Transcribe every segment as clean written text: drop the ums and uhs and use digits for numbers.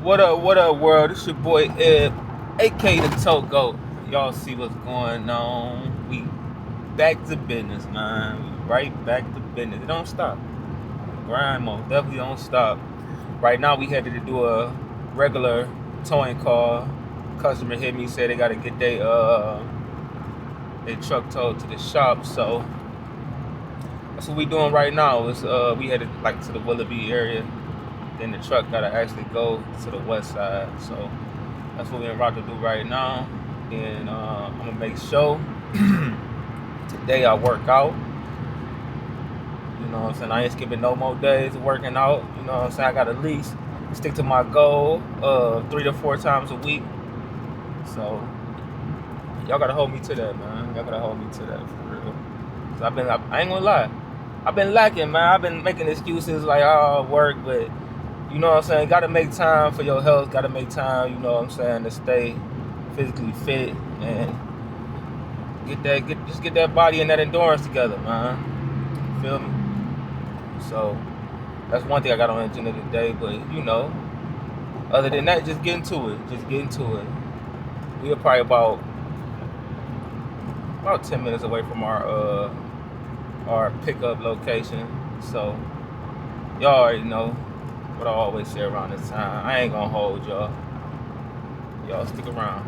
What up, world? It's your boy Ed, aka the Togo. Y'all see what's going on? We back to business, man. We right back to business. It don't stop. Grind most definitely don't stop. Right now, we headed to do a regular towing call. Customer hit me, said they gotta get their truck towed to the shop. So that's what we doing right now. Is we headed like to the Willoughby area. Then the truck gotta actually go to the west side. So that's what we're about to do right now. And I'm gonna make sure today I work out. You know what I'm saying? I ain't skipping no more days of working out. You know what I'm saying? I gotta at least stick to my goal 3 to 4 times a week. So y'all gotta hold me to that, man. Y'all gotta hold me to that for real. So I ain't gonna lie. I've been lacking, man. I've been making excuses like, oh, work, but you know what I'm saying? Gotta make time for your health. Gotta make time, you know what I'm saying, to stay physically fit and get that body and that endurance together, man. You feel me? So that's one thing I got on the agenda today. But you know, other than that, just get into it. Just get into it. We are probably about 10 minutes away from our pickup location. So y'all already know what I always say around this time. I ain't gonna hold y'all. Y'all stick around.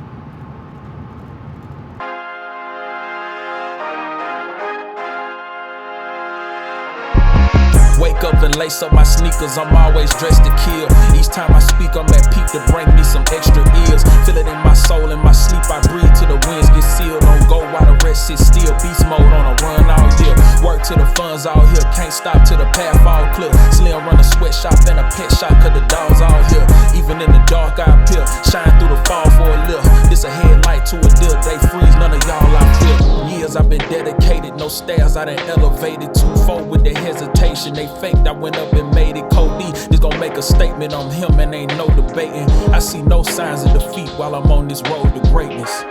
Wake up and lace up my sneakers, I'm always dressed to kill. Each time I speak, I'm at peak to bring me some extra ears. Feel it in my soul, in my sleep, I breathe till the winds get sealed. On go while the rest sit still, beast mode on a run all year. Work till the funds all here, can't stop till the path all clear. Slim run a sweatshop and a pet shop, cause the dogs all here. Even in the dark I appear, shine through the fall for a lift. This a headlight to a deal, they freeze, none of y'all I feel. Years I've been dedicated, no stairs, I done elevated. 2-4 with the hesitation, they faked, I went up and made it. Cody, this gon' make a statement on him and ain't no debating. I see no signs of defeat while I'm on this road to greatness.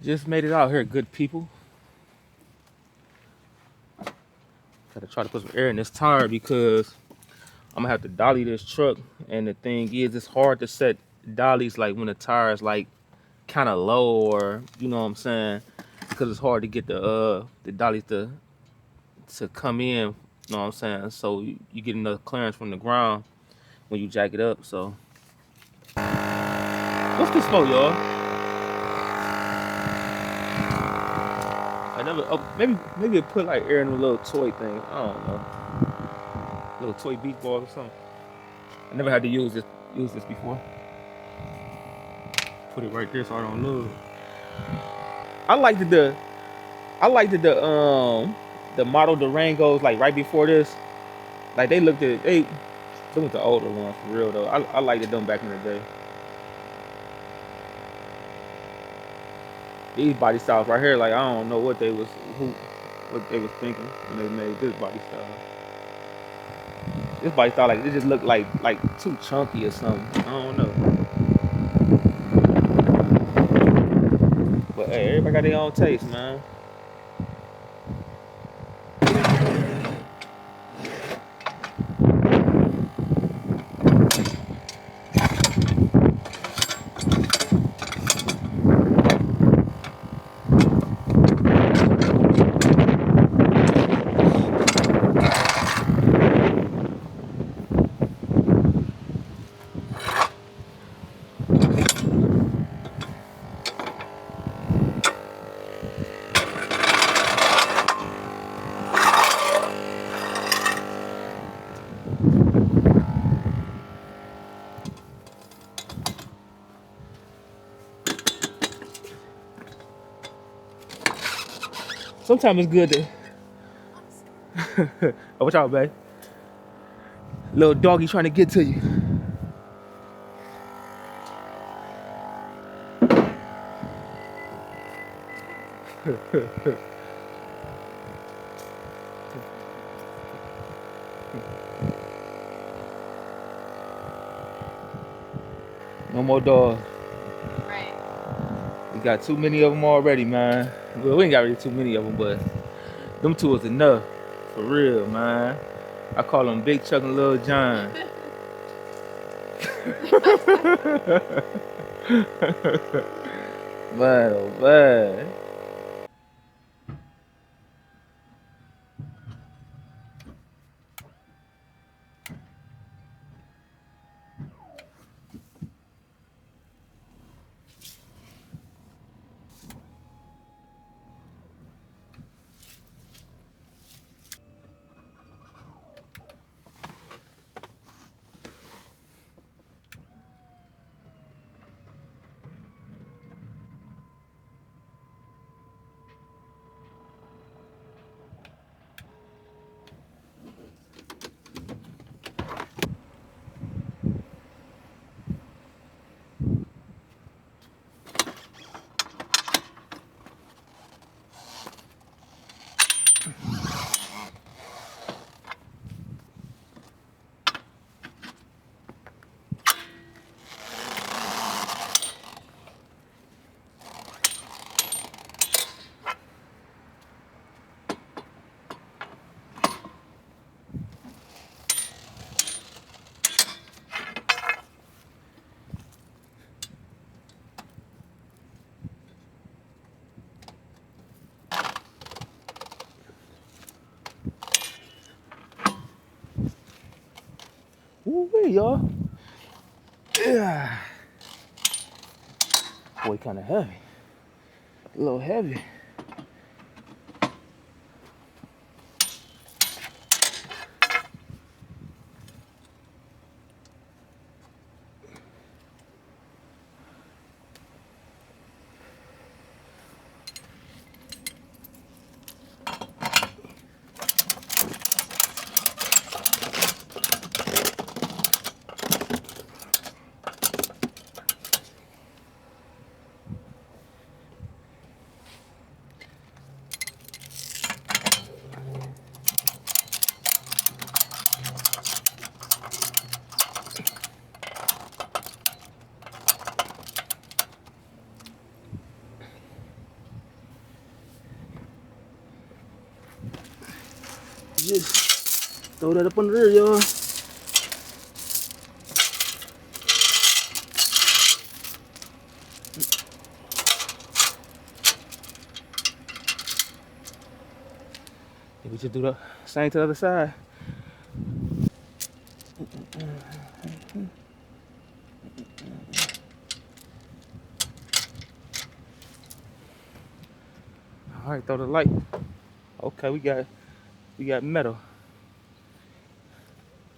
Just made it out here, good people. Gotta try to put some air in this tire because I'm gonna have to dolly this truck. And the thing is, it's hard to set dollies like when the tire is like kind of low, or you know what I'm saying, because it's hard to get the dollies to come in. You know what I'm saying? So you get enough clearance from the ground when you jack it up. So what's this for, y'all? I never. Oh, maybe it put like air in a little toy thing. I don't know. Little toy beach ball or something. I never had to use this before. Put it right there so I don't lose. I liked the model Durangos like right before this. Like they looked the older ones for real though. I liked them back in the day. These body styles right here, like I don't know what they was thinking when they made this body style. This body style, like it just looked like too chunky or something. I don't know. But hey, everybody got their own taste, man. Sometimes it's good to oh, watch out, babe. Little doggy trying to get to you. No more dogs. Right. We got too many of them already, man. Well, we ain't got really too many of them, but Them two is enough. For real, man. I call them Big Chuck and Lil John. Man, oh man. Ooh-wee, y'all. Yeah. Boy, kind of heavy. A little heavy. Just throw that up on the rear, y'all. We just do the same to the other side. All right, throw the light. Okay, we got metal.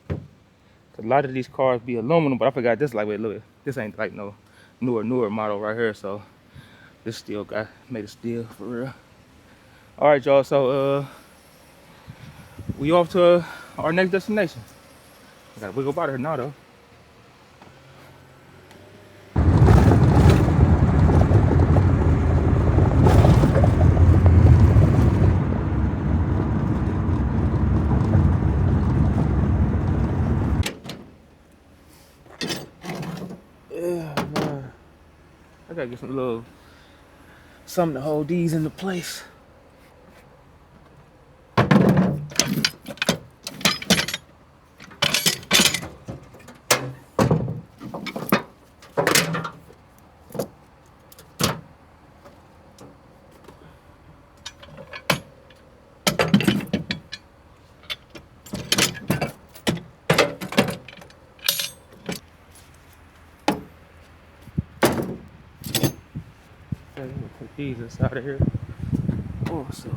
A lot of these cars be aluminum, but I forgot this lightweight. Look, this ain't like no newer model right here. So this steel got made of steel for real. All right, y'all. So we off to our next destination. I gotta wiggle out of here now though. Yeah, man. I gotta get some little something to hold these into place. Okay, we'll take these inside of here. Also.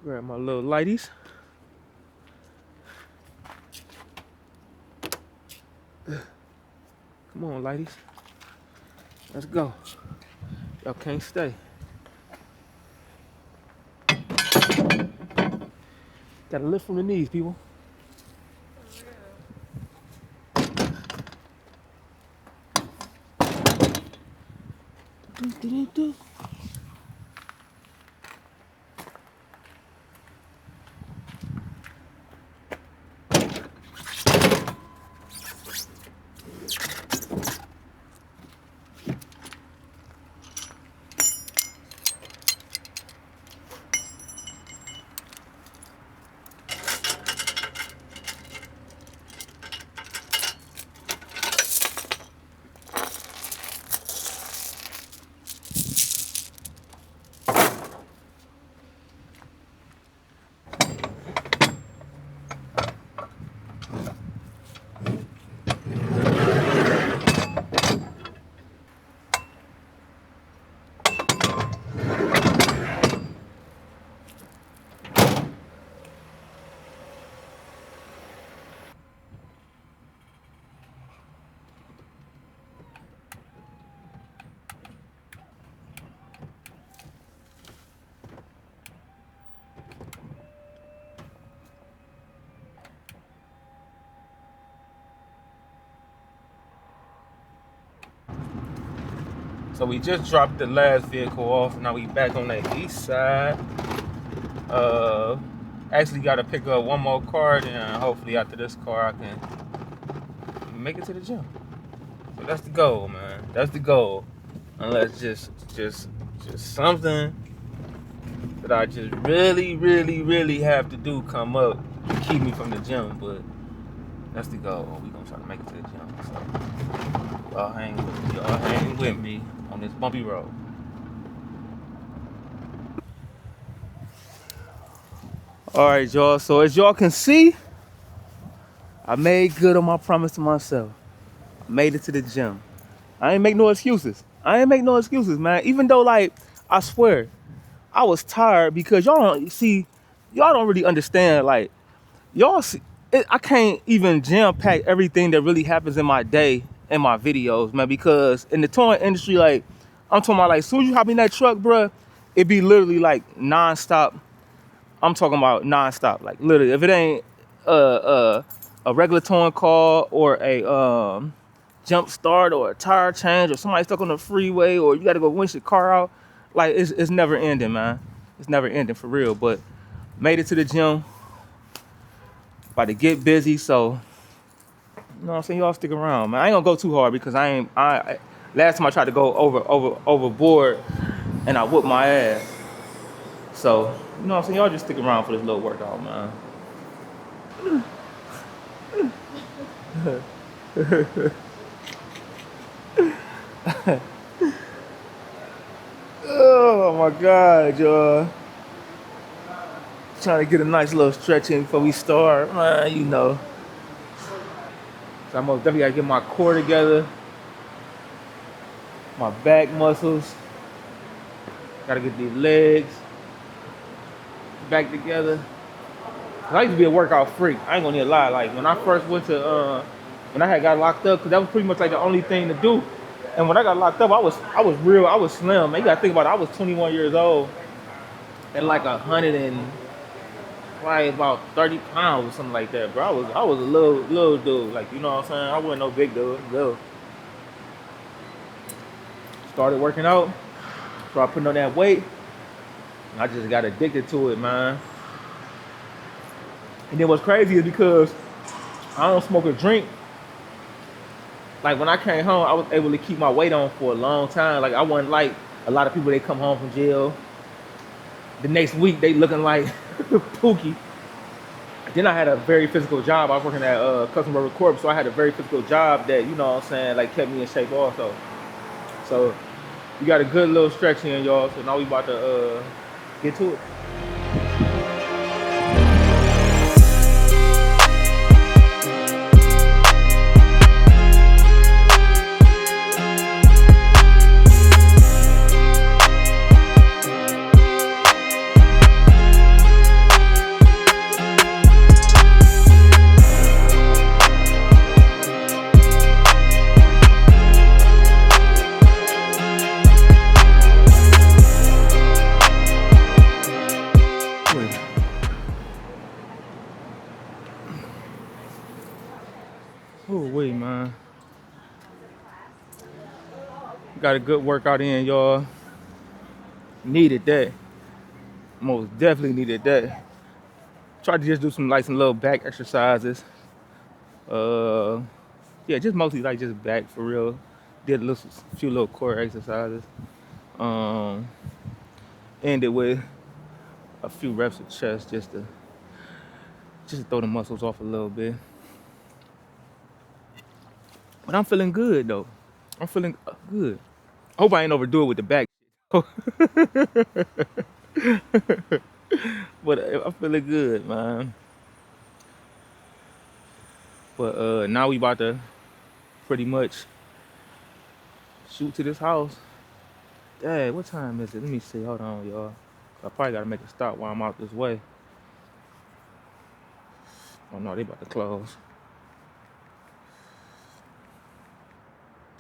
Grab my little lighties. Come on, ladies. Let's go. Y'all can't stay. Gotta lift from the knees, people. Do. So we just dropped the last vehicle off. Now we back on the east side. Actually got to pick up one more car, and hopefully after this car I can make it to the gym. So that's the goal, man. That's the goal. Unless just something that I just really have to do come up to keep me from the gym, but that's the goal. We gonna try to make it to the gym. So y'all hang with me on this bumpy road. All right, y'all. So as y'all can see, I made good on my promise to myself. I made it to the gym. I ain't make no excuses. Man. Even though, like, I swear, I was tired because y'all don't really understand. Like, y'all see, I can't even jam pack everything that really happens in my day in my videos, man. Because in the towing industry, like, I'm talking about, like, as soon as you hop in that truck, bruh, it be literally like nonstop. I'm talking about nonstop, like literally. If it ain't a regular towing call or a jump start or a tire change or somebody stuck on the freeway or you got to go winch your car out, like it's never ending, man. It's never ending for real. But made it to the gym, about to get busy, so you know what I'm saying. Y'all stick around, man. I ain't gonna go too hard because last time I tried to go overboard and I whooped my ass. So you know what I'm saying. Y'all just stick around for this little workout, man. Oh my God, y'all. Trying to get a nice little stretch in before we start, man, you know. So I'm gonna definitely gotta get my core together, my back muscles. Gotta get these legs back together. I used to be a workout freak. I ain't gonna need a lie. Like when I first went to, when I had got locked up, cause that was pretty much like the only thing to do. And when I got locked up, I was slim. Man, you gotta think about it. I was 21 years old and like 100 and probably about 30 pounds or something like that, bro. I was a little dude. Like, you know what I'm saying? I wasn't no big dude. Little. Started working out. Started putting on that weight. And I just got addicted to it, man. And then what's crazy is because I don't smoke or drink. Like when I came home, I was able to keep my weight on for a long time. Like I wasn't like a lot of people, they come home from jail. The next week they looking like Pookie. Then I had a very physical job. I was working at Customer Record, so I had a very physical job that, you know what I'm saying, like kept me in shape also. So we got a good little stretch in, y'all. So now we about to get to it. Oh wait, man. Got a good workout in, y'all. Needed that. Most definitely needed that. Tried to just do some little back exercises. Uh, yeah, just mostly like just back for real. Did a few little core exercises. Um, Ended with a few reps of chest just to throw the muscles off a little bit. But I'm feeling good though. I'm feeling good. I hope I ain't overdo it with the back. But I'm feeling good, man. But now we about to pretty much shoot to this house. Dad, what time is it? Let me see. Hold on, y'all. I probably gotta make a stop while I'm out this way. Oh no, they about to close.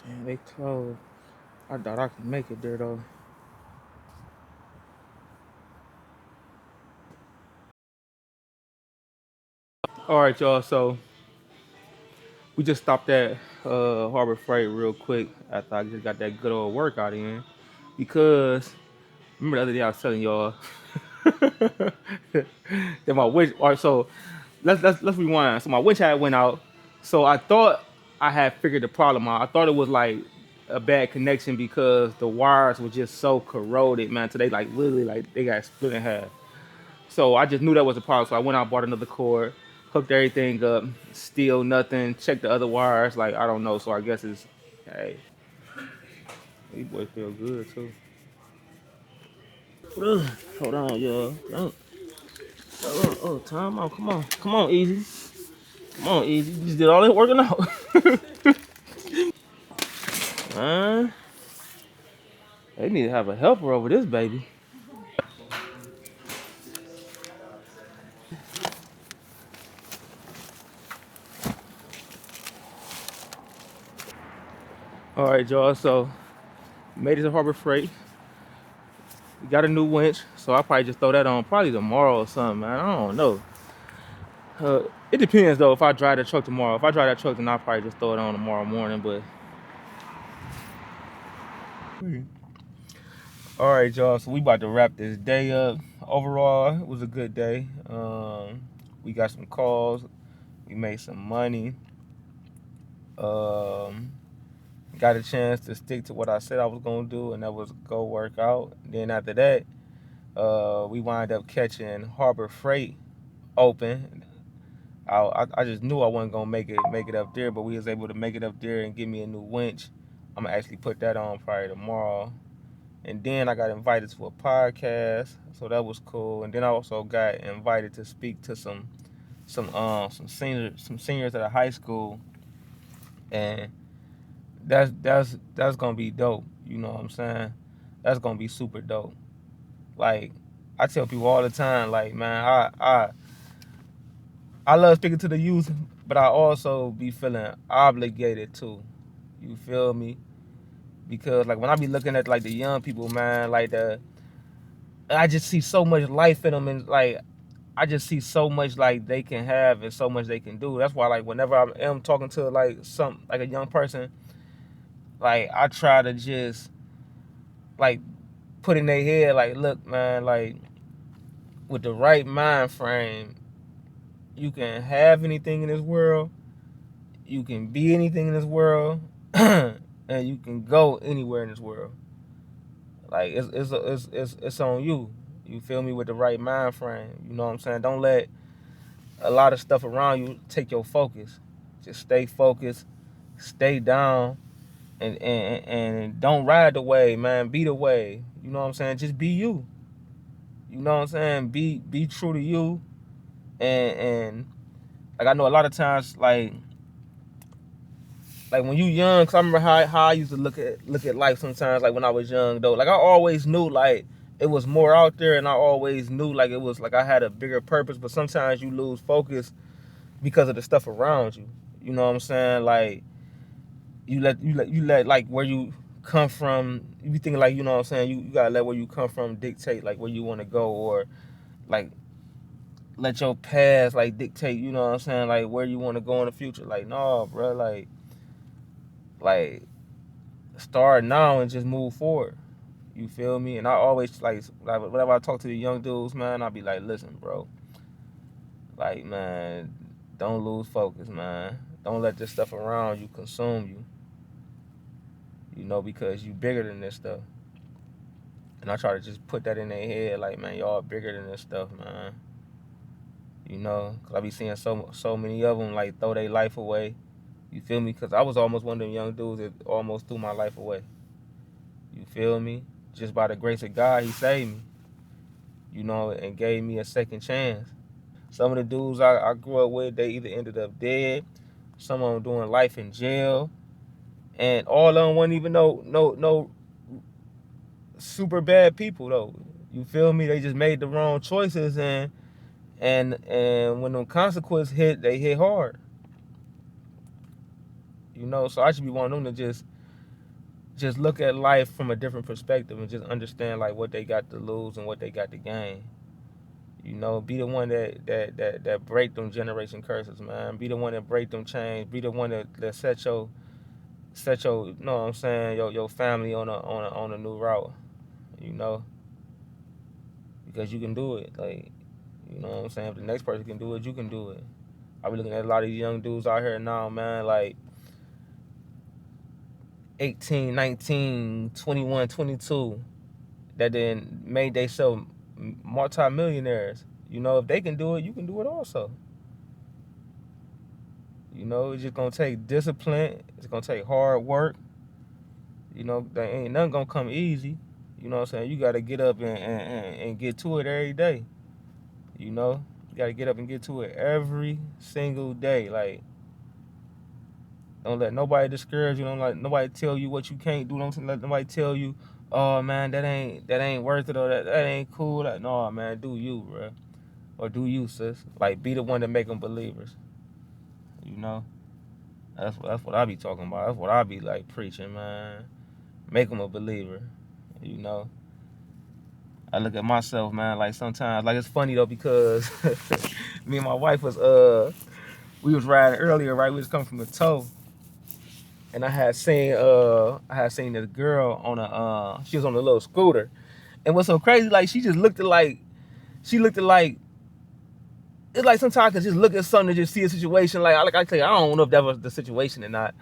Damn, they closed. I thought I could make it there though. All right, y'all. So we just stopped at Harbor Freight real quick after I just got that good old workout in. Because remember the other day I was telling y'all that my winch. All right, so let's rewind. So my winch had went out. So I thought I had figured the problem out. I thought it was like a bad connection because the wires were just so corroded, man. Today, like literally, like they got split in half. So I just knew that was a problem. So I went out, bought another cord, hooked everything up, still nothing. Checked the other wires, like I don't know. So I guess it's hey, these boys feel good too. Hold on, y'all. Time out. Come on, easy. Come on, easy. You just did all that working out. Man, they need to have a helper over this baby. All right, y'all. So made it to Harbor Freight. We got a new winch, so I'll probably just throw that on probably tomorrow or something, man. I don't know. It depends though. If I drive the truck tomorrow, if I drive that truck, then I'll probably just throw it on tomorrow morning. But all right, y'all. So we about to wrap this day up. Overall, it was a good day. We got some calls. We made some money. Um, got a chance to stick to what I said I was gonna do, and that was go work out. Then after that, we wind up catching Harbor Freight open. I just knew I wasn't gonna make it up there, but we was able to make it up there and give me a new winch. I'm gonna actually put that on probably tomorrow. And then I got invited to a podcast, so that was cool. And then I also got invited to speak to some seniors at a high school, and that's gonna be dope. You know what I'm saying? That's gonna be super dope. Like I tell people all the time, like man, I love speaking to the youth, but I also be feeling obligated too. You feel me? Because like when I be looking at like the young people, man, like I just see so much life in them, and like I just see so much like they can have and so much they can do. That's why like whenever I am talking to like a young person, like I try to just like put in their head like, look, man, like with the right mind frame, you can have anything in this world, you can be anything in this world, and you can go anywhere in this world. Like it's on you. You feel me, with the right mind frame. You know what I'm saying? Don't let a lot of stuff around you take your focus. Just stay focused, stay down, and don't ride the wave, man. Be the wave. You know what I'm saying? Just be you. You know what I'm saying? Be true to you. And like I know a lot of times like when you young, cause I remember how I used to look at life sometimes, like when I was young though. Like I always knew like it was more out there, and I always knew like it was like I had a bigger purpose, but sometimes you lose focus because of the stuff around you. You know what I'm saying? Like you let like where you come from. You be thinking like, you know what I'm saying, you gotta let where you come from dictate like where you wanna go, or like let your past like dictate, you know what I'm saying, like where you want to go in the future. Like, no, bro, like start now and just move forward. You feel me? And I always like whenever I talk to the young dudes, man, I'll be like, listen, bro, like, man, don't lose focus, man. Don't let this stuff around you consume you. You know, because you bigger than this stuff. And I try to just put that in their head, like, man, y'all bigger than this stuff, man. You know, cause I be seeing so many of them like throw their life away. You feel me? Cause I was almost one of them young dudes that almost threw my life away. You feel me? Just by the grace of God, He saved me. You know, and gave me a second chance. Some of the dudes I grew up with, they either ended up dead. Some of them doing life in jail, and all of them wasn't even no super bad people though. You feel me? They just made the wrong choices, and when them consequences hit, they hit hard. You know, so I should be one of them to just look at life from a different perspective and just understand like what they got to lose and what they got to gain. You know, be the one that break them generation curses, man. Be the one that break them chains. Be the one that set your, you know what I'm saying, your family on a new route. You know, because you can do it. Like, you know what I'm saying. If the next person can do it, you can do it. I be looking at a lot of these young dudes out here now, man, like 18, 19, 21, 22, that then made themselves multi-millionaires. You know, if they can do it, you can do it also. You know, it's just gonna take discipline. It's gonna take hard work. You know, there ain't nothing gonna come easy. You know what I'm saying? You gotta get up and get to it every day. You know, you gotta get up and get to it every single day. Like, don't let nobody discourage you. Don't let nobody tell you what you can't do. Don't let nobody tell you, oh man, that ain't worth it, or that ain't cool. Like, no, man, do you, bro, or do you, sis? Like, be the one to make them believers. You know, that's what I be talking about. That's what I be like preaching, man. Make them a believer. You know, I look at myself, man. Like sometimes, like it's funny though because me and my wife we was riding earlier, right? We was coming from the tow. And I had seen this girl on she was on a little scooter. And what's so crazy, like she just looked at like it's like sometimes I can just look at something and just see a situation. Like I tell you, I don't know if that was the situation or not.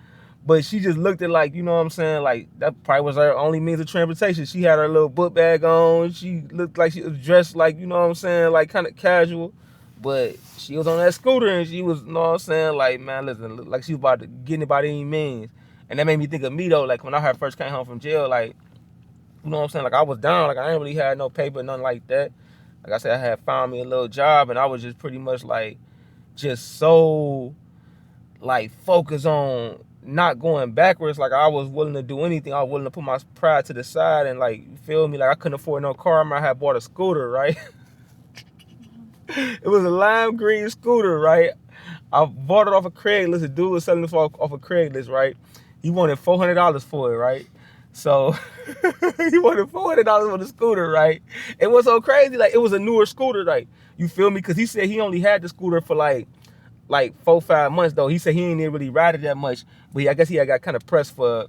But she just looked at like, you know what I'm saying? Like that probably was her only means of transportation. She had her little book bag on. She looked like she was dressed like, you know what I'm saying, like kind of casual. But she was on that scooter and she was, you know what I'm saying, like, man, listen, look like she was about to get it by any means. And that made me think of me though, like when I first came home from jail, like, you know what I'm saying, like I was down, like I ain't really had no paper, nothing like that. Like I said, I had found me a little job and I was just pretty much like, just so like focused on not going backwards. Like I was willing to do anything. I was willing to put my pride to the side and like, you feel me? Like I couldn't afford no car. I remember I had bought a scooter, right? It was a lime green scooter, right? I bought it off of Craigslist. The dude was selling it off of Craigslist, right? He wanted $400 for it, right? So he wanted $400 for the scooter, right? It was so crazy. Like it was a newer scooter, like, you feel me? Because he said he only had the scooter for like 4-5 months though. He said he ain't really ride it that much, but I guess he had got kind of pressed for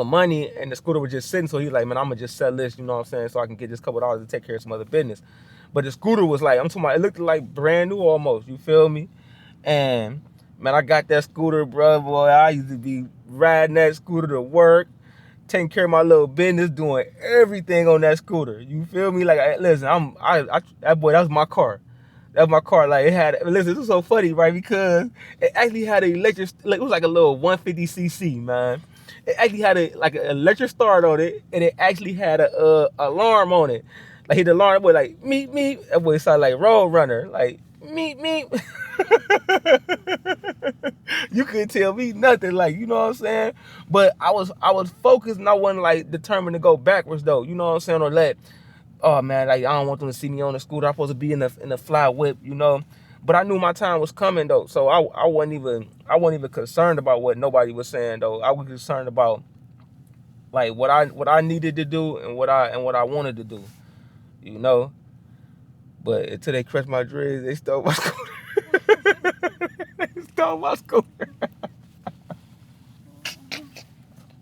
money, and the scooter was just sitting. So he's like, man, I'm gonna just sell this, you know what I'm saying, so I can get this couple dollars to take care of some other business. But the scooter was like, I'm talking about, it looked like brand new almost. You feel me? And man, I got that scooter, bro. Boy, I used to be riding that scooter to work, taking care of my little business, doing everything on that scooter. You feel me? Like, listen, that was my car. That was my car. Like, it had, listen, this was so funny, right? Because it actually had an electric, like, it was like a little 150cc, man. It actually had like an electric start on it, and it actually had a alarm on it. Like, the alarm was like, meep, meep. That boy sounded like Road Runner. Like, meep, meep. You couldn't tell me nothing, like, you know what I'm saying? But I was focused, and I wasn't like determined to go backwards though, you know what I'm saying? Or let, oh man, like I don't want them to see me on the scooter. I'm supposed to be in the fly whip, you know. But I knew my time was coming though, so I wasn't even concerned about what nobody was saying though. I was concerned about like what I needed to do and what I wanted to do, you know. But until they crushed my dreads, they stole my scooter. They stole my scooter.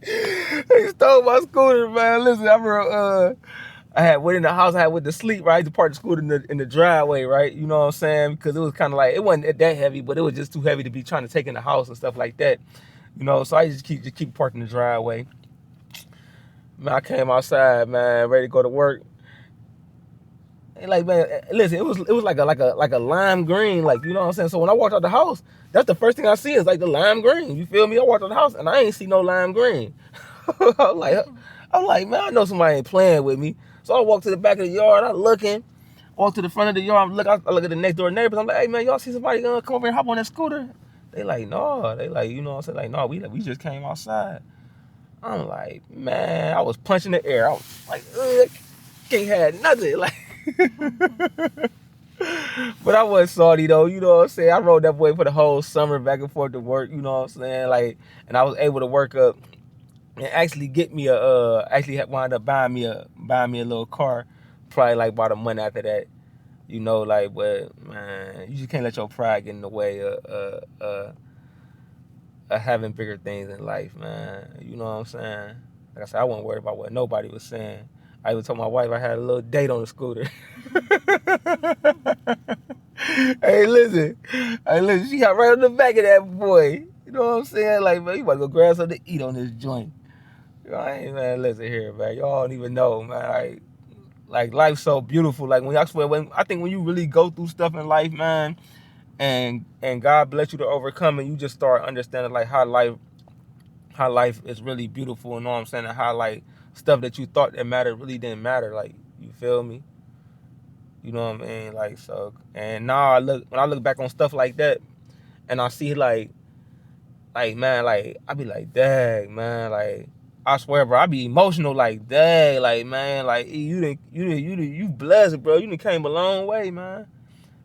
They stole my scooter, man. Listen, I remember I had went in the house, I had went to sleep, right? To park the scooter in the driveway, right? You know what I'm saying? Because it was kind of like, it wasn't that heavy, but it was just too heavy to be trying to take in the house and stuff like that. You know, so I just keep parking the driveway. Man, I came outside, man, ready to go to work. And like, man, listen, it was like a lime green, like, you know what I'm saying? So when I walked out the house, that's the first thing I see is like the lime green. You feel me? I walked out the house and I ain't see no lime green. I'm like, man, I know somebody ain't playing with me. So I walk to the back of the yard, I'm looking, walk to the front of the yard, I look at the next door neighbors. I'm like, hey man, y'all see somebody come over here and hop on that scooter? They like, no. They like, you know what I'm saying? Like, no, we just came outside. I'm like, man, I was punching the air. I was like, can't have nothing. Like, but I wasn't salty though, you know what I'm saying? I rode that boy for the whole summer back and forth to work, you know what I'm saying? Like, and I was able to work up and actually get me actually wound up buying me a little car, probably like about a month after that. You know, like, but man, you just can't let your pride get in the way of having bigger things in life, man. You know what I'm saying? Like I said, I wasn't worried about what nobody was saying. I even told my wife I had a little date on the scooter. Hey, listen. She got right on the back of that boy. You know what I'm saying? Like, man, you about to go grab something to eat on this joint. I ain't, man, listen here, man. Y'all don't even know, man. Like life's so beautiful. Like I think when you really go through stuff in life, man, and God bless you to overcome it, you just start understanding like how life is really beautiful. You know what I'm saying? And how like stuff that you thought that mattered really didn't matter. Like, you feel me? You know what I mean? Like, so, and now when I look back on stuff like that, and I see like man, like I be like, dang, man, like I swear, bro, I be emotional, like, dang, like, man, like you blessed, bro. You done came a long way, man.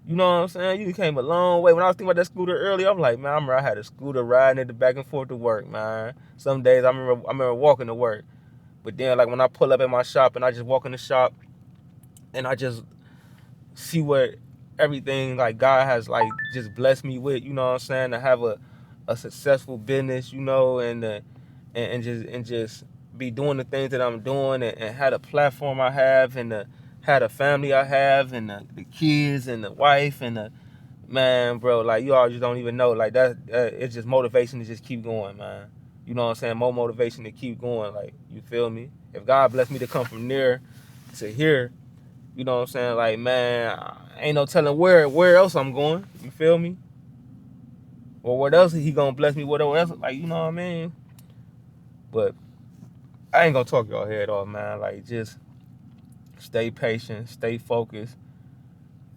You know what I'm saying? You done came a long way. When I was thinking about that scooter earlier, I'm like, man, I remember I had a scooter riding it back and forth to work, man. Some days I remember walking to work, but then like when I pull up at my shop and I just walk in the shop and I just see what everything like God has like just blessed me with, you know what I'm saying, to have a successful business, you know, and just be doing the things that I'm doing and have the platform I have and have the family I have and the kids and the wife and the man, bro, like you all just don't even know, like that it's just motivation to just keep going, man. You know what I'm saying? More motivation to keep going, like, you feel me? If God blessed me to come from there to here, you know what I'm saying? Like, man, ain't no telling where else I'm going. You feel me? Or what else he gonna bless me? Whatever else, like, you know what I mean? But I ain't gonna talk y'all head off, man. Like, just stay patient, stay focused,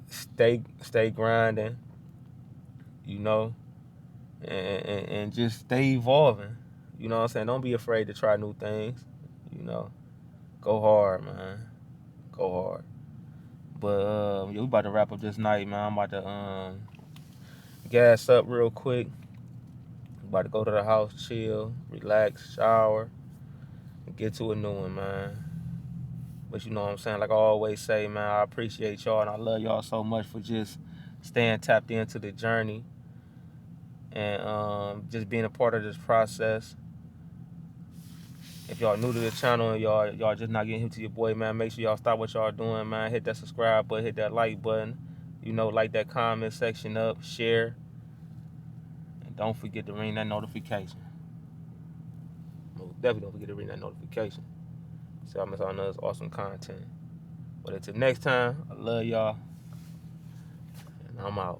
stay grinding, you know, and just stay evolving. You know what I'm saying? Don't be afraid to try new things. You know, go hard, man. Go hard. But yeah, we about to wrap up this night, man. I'm about to gas up real quick. About to go to the house, chill, relax, shower, and get to a new one, man. But you know what I'm saying? Like I always say, man, I appreciate y'all and I love y'all so much for just staying tapped into the journey and just being a part of this process. If y'all new to the channel and y'all just not getting hip to your boy, man, make sure y'all stop what y'all doing, man. Hit that subscribe button, hit that like button. You know, like that comment section up, share. And don't forget to ring that notification. Definitely don't forget to ring that notification. So I miss all another awesome content. But until next time, I love y'all. And I'm out.